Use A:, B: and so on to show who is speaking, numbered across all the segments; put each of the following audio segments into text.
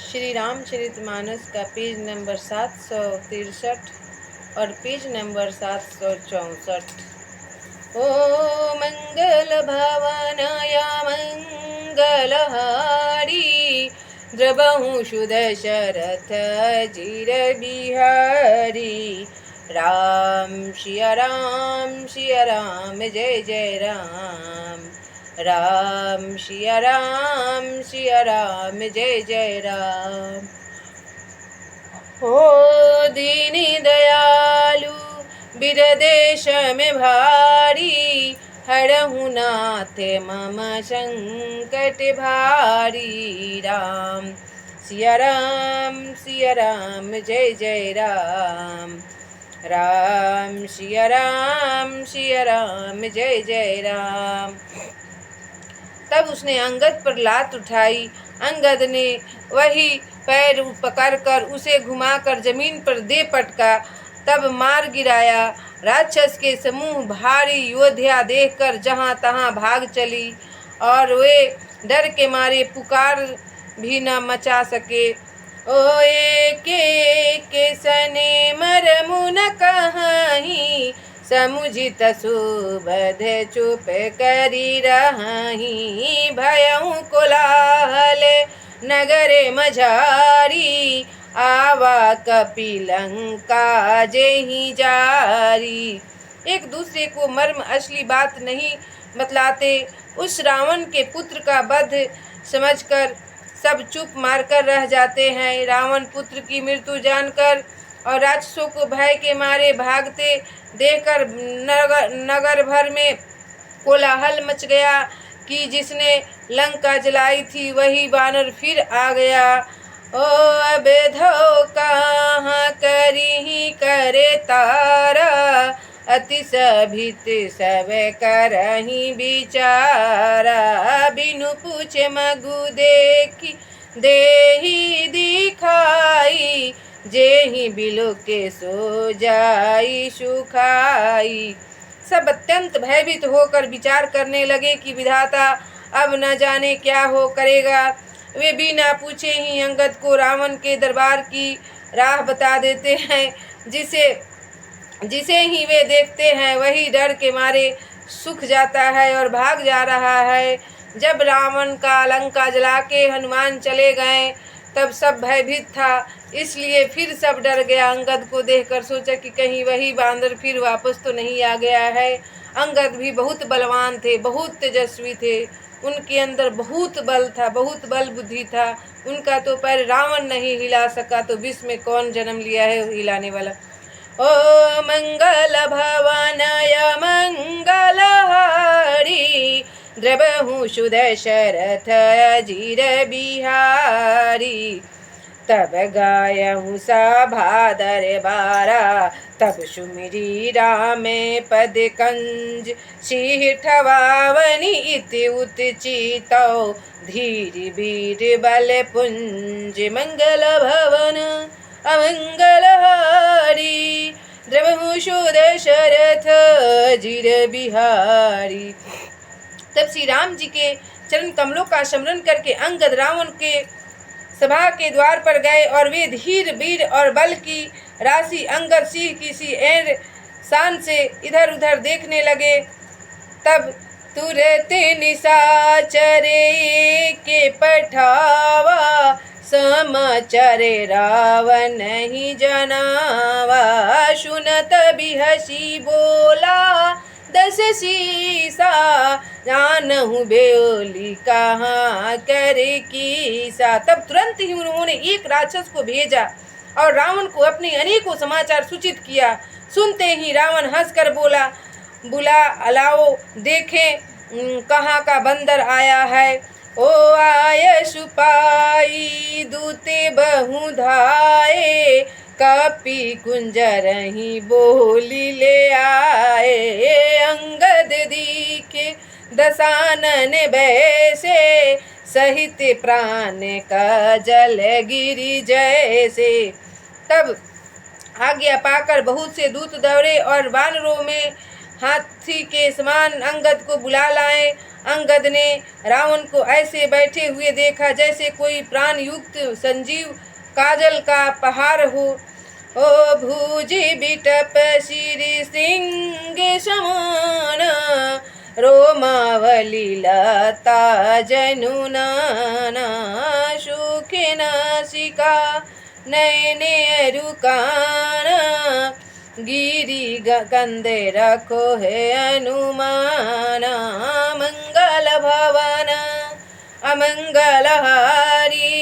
A: श्री रामचरितमानस का page number 763 और page number 764। ओ मंगल भवनाय मंगलहारी द्रवहु सुदशरथ जिर बिहारी। राम सिया राम जय जय राम। राम सिया राम जय जय राम। हो दीनी दयालु बिरदेश में भारी हरहु नाथ मम संकट भारी। राम सिया राम जय जय राम। राम सिया राम जय जय राम। तब उसने अंगद पर लात उठाई। अंगद ने वही पैर पकड़कर उसे घुमाकर जमीन पर दे पटका। तब मार गिराया। राक्षस के समूह भारी योद्धा देखकर जहां तहां भाग चली और वे डर के मारे पुकार भी न मचा सके। ओ के सने मरमु न कहीं समुझित सुबध चुप करी रही। भयउ कोलाहल नगरे मझारी आवा कपिलंका जेहि जारी। एक दूसरे को मर्म असली बात नहीं बतलाते। उस रावण के पुत्र का वध समझकर सब चुप मारकर रह जाते हैं। रावण पुत्र की मृत्यु जानकर और राक्षसों को भय के मारे भागते देखकर नगर भर में कोलाहल मच गया कि जिसने लंका जलाई थी वही वानर फिर आ गया। ओ अबेधो कहाँ करी करे तारा अति सभित सब करही बिचारा। बिनु पूछे मगु देखी देही दिखाई जेहि बिलो के सो जाई सुखाई। सब अत्यंत भयभीत होकर विचार करने लगे कि विधाता अब न जाने क्या हो करेगा। वे बिना पूछे ही अंगद को रावण के दरबार की राह बता देते हैं। जिसे ही वे देखते हैं वही डर के मारे सूख जाता है और भाग जा रहा है। जब रावण का लंका जला के हनुमान चले गए तब सब भयभीत था, इसलिए फिर सब डर गया। अंगद को देखकर सोचा कि कहीं वही बांदर फिर वापस तो नहीं आ गया है। अंगद भी बहुत बलवान थे, बहुत तेजस्वी थे। उनके अंदर बहुत बल था, बहुत बल बुद्धि था। उनका तो पैर रावण नहीं हिला सका तो विश्व में कौन जन्म लिया है हिलाने वाला। ओ मंगल भवनाय मंगलहारी द्रवहु सुदशरथ जिर बिहारी। तब गायहु सभा दरबारा तब सुमिरी राम पद कंज। सिंह ठवावनी इति उतचितौ धीर वीर बल पुंज। मंगल भवन अमंगलहारी द्रवहु सुदशरथ जिर बिहारी। तब श्री राम जी के चरण कमलों का स्मरण करके अंगद रावण के सभा के द्वार पर गए और वे धीर वीर और बल की राशि अंगद सिंह की सी एर शान से इधर उधर देखने लगे। तब तुरत निशाचरे के पठावा समाचार रावण ही जनावा। सुनत बिहसी बोला दस सीसा जानहु बेओली कहाँ कर कीसा। तब तुरंत ही उन्होंने एक राक्षस को भेजा और रावण को अपने अनेकों समाचार सूचित किया। सुनते ही रावण हंसकर बोला, बुला अलाओ देखें कहाँ का बंदर आया है। ओ आय सुपाई दूते बहु धाये कपि कुंजरहि बोली ले आए। अंगद दीखे दसानन बैसे सहित प्राण का जल गिरी जैसे। तब आज्ञा पाकर बहुत से दूत दौड़े और वानरों में हाथी के समान अंगद को बुला लाए। अंगद ने रावण को ऐसे बैठे हुए देखा जैसे कोई प्राण युक्त संजीव काजल का पहाड़ हो। ओ भुजी बिटप श्री सिंह समान, रोमावली लता जनुनाना, सुखे नासिका नयने रुकाना, गिरी कंदे रखो है अनुमाना, मंगल भवन अमंगल हारी,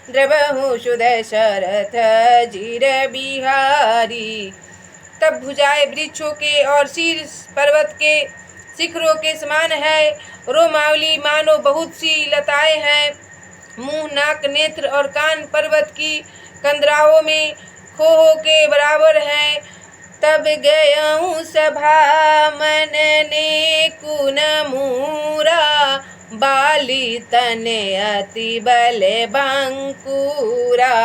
A: द्रवहु दशरथ जीर बिहारी। तब भुजाएं वृक्षों के और शीर्ष पर्वत के शिखरों के समान है, रोमावली मानो बहुत सी लताएं हैं, मुंह नाक नेत्र और कान पर्वत की कंदराओं में खोह के बराबर है। तब गयऊँ सभा मन ने कुन मूरा, बाली तने अति बले बांकुरा,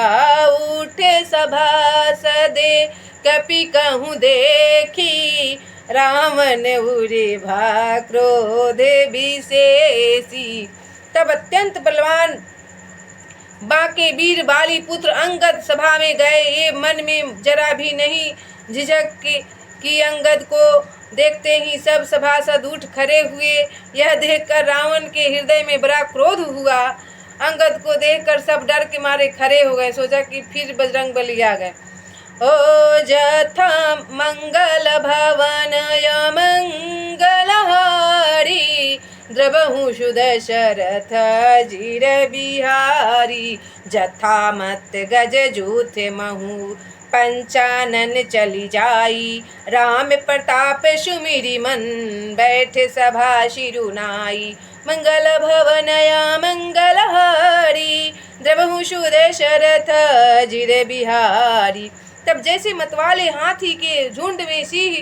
A: उठे सभा सदे कपि कहूँ देखी, रावण उरे भा क्रोध विशेषी। तब अत्यंत बलवान बाके वीर बाली पुत्र अंगद सभा में गए। ये मन में जरा भी नहीं झिझक कि अंगद को देखते ही सब सभासद उठ खड़े हुए। यह देखकर रावण के हृदय में बड़ा क्रोध हुआ। अंगद को देखकर सब डर के मारे खड़े हो गए। सोचा कि फिर बजरंग बली आ गए। ओ जथा मंगल भवन मंगल हारी, द्रवहु दशरथ जीर बिहारी, जथा मत गज जूथ महु पंचानन चली जाई, राम प्रताप सुमिरी मन बैठ सभा शिरुनाई, मंगल भवनया मंगल हारी, द्रवहु दशरथ जीर बिहारी। तब जैसे मतवाले हाथी के झुंड में सिंह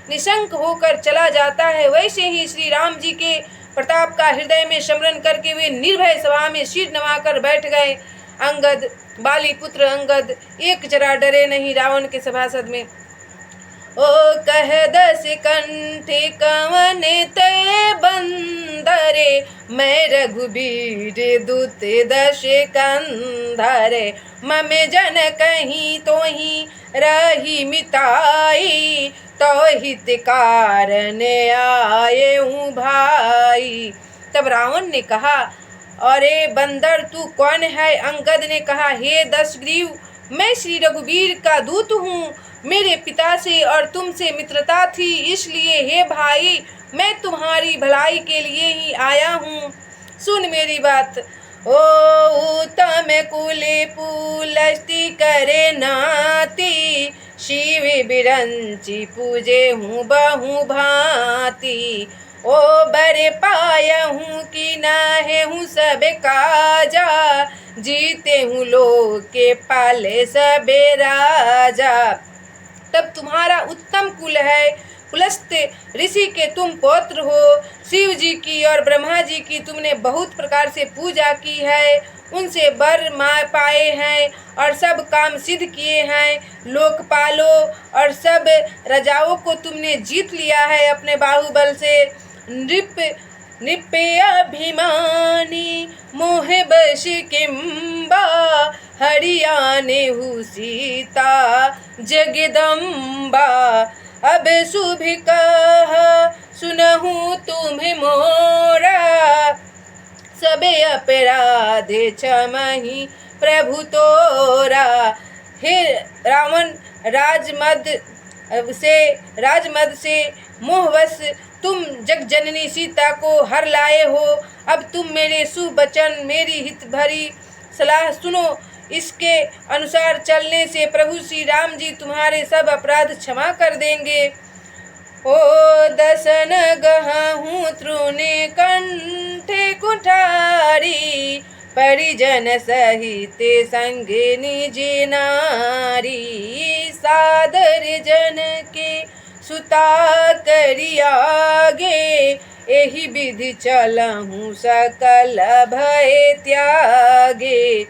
A: निशंक होकर चला जाता है, वैसे ही श्री राम जी के प्रताप का हृदय में स्मरण करके वे निर्भय सभा में सिर नवाकर बैठ गए। अंगद बाली पुत्र अंगद एक जरा डरे नहीं रावण के सभासद में। ओ कह दस कंठे कवन ते बंदरे, मैं रघुबीर दूत दश कंधरे, ममे जन कहीं तो ही रही मिताई, तो हित कारण आए हूँ भाई। तब रावण ने कहा, अरे बंदर तू कौन है? अंगद ने कहा, हे दशग्रीव, मैं श्री रघुवीर का दूत हूँ। मेरे पिता से और तुमसे मित्रता थी, इसलिए हे भाई मैं तुम्हारी भलाई के लिए ही आया हूँ। सुन मेरी बात। ओ उत्तम कुले पुलस्ति करे नाती, शिव बिरंची पूजे हूँ बहु भांति, ओ बर पाया हूँ कि नाहे हूँ सब काजा, जीते हूँ लोग के पाले सबे राजा। तब तुम्हारा उत्तम कुल है, पुलस्त ऋषि के तुम पौत्र हो। शिव जी की और ब्रह्मा जी की तुमने बहुत प्रकार से पूजा की है, उनसे वर पाए हैं और सब काम सिद्ध किए हैं। लोकपालों और सब राजाओं को तुमने जीत लिया है अपने बाहुबल से। नृप अभिमानी मोह बश किम्बा, हरियाणे हूँ सीता जगदम्बा, अब शुभ कह सुनहु तुम्हें मोरा, सबे अपराधे क्षमहि प्रभु तोरा। हे रावण, राजमद से मोहवश तुम जगजननी सीता को हर लाए हो। अब तुम मेरे सुवचन, मेरी हित भरी सलाह सुनो। इसके अनुसार चलने से प्रभु श्री राम जी तुम्हारे सब अपराध क्षमा कर देंगे। ओ दसन गहूँ तृणे कंठे कुठारी, परिजन सहित संग निज नारी, सादर जन के सुता करियागे, एहि विधि चलहूँ सकल भय त्यागे।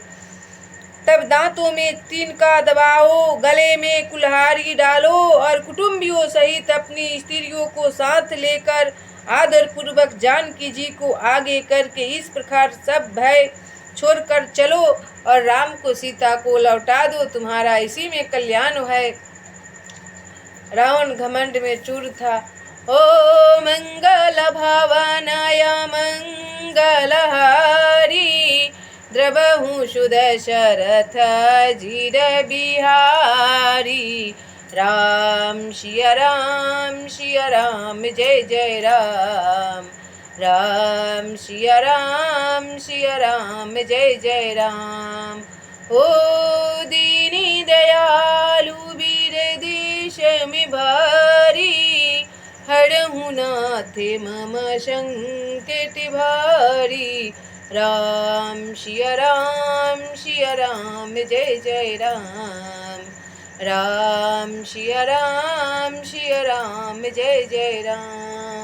A: तब दांतों में 3 का दबाओ, गले में कुल्हाड़ी डालो और कुटुंबियों सहित अपनी स्त्रियों को साथ लेकर आदर पूर्वक जानकी जी को आगे करके इस प्रकार सब भय छोड़कर चलो और राम को सीता को लौटा दो, तुम्हारा इसी में कल्याण है। रावण घमंड में चूर था। ओ मंगल भावनाय मंगलहारी, द्रवहु सुदशरथ जीर बिहारी। राम सिया राम जय जय राम, राम सिया राम जय जय राम। ओ दीनी दयालु वीर देश में भारी, हरहु नाथ मम संकट भारी। राम सिया राम जय जय राम, राम सिया राम जय जय राम।